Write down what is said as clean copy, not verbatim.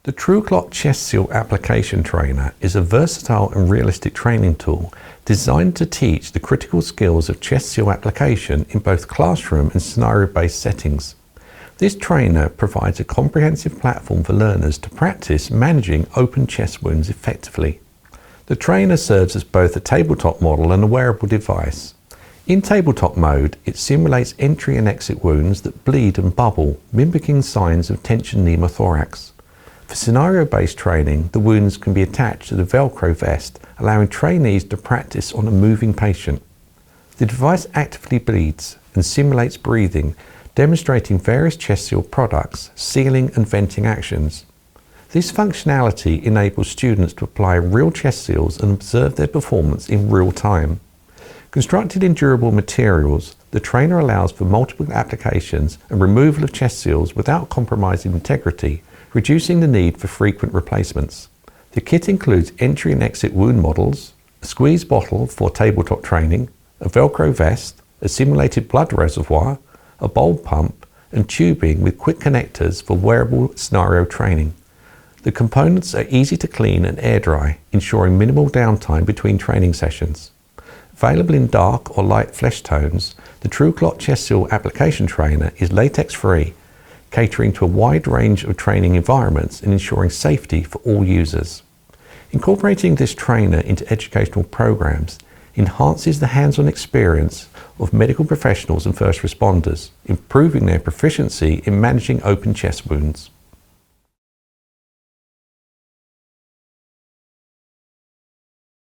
The Trueclot Chest Seal Application Trainer is a versatile and realistic training tool designed to teach the critical skills of chest seal application in both classroom and scenario-based settings. This trainer provides a comprehensive platform for learners to practice managing open chest wounds effectively. The trainer serves as both a tabletop model and a wearable device. In tabletop mode, it simulates entry and exit wounds that bleed and bubble, mimicking signs of tension pneumothorax. For scenario-based training, the wounds can be attached to the Velcro vest, allowing trainees to practice on a moving patient. The device actively bleeds and simulates breathing, demonstrating various chest seal products, sealing and venting actions. This functionality enables students to apply real chest seals and observe their performance in real time. Constructed in durable materials, the trainer allows for multiple applications and removal of chest seals without compromising integrity, reducing the need for frequent replacements. The kit includes entry and exit wound models, a squeeze bottle for tabletop training, a Velcro vest, a simulated blood reservoir, a bulb pump, and tubing with quick connectors for wearable scenario training. The components are easy to clean and air dry, ensuring minimal downtime between training sessions. Available in dark or light flesh tones, the Trueclot Chest Seal Application Trainer is latex-free, catering to a wide range of training environments and ensuring safety for all users. Incorporating this trainer into educational programs enhances the hands-on experience of medical professionals and first responders, improving their proficiency in managing open chest wounds.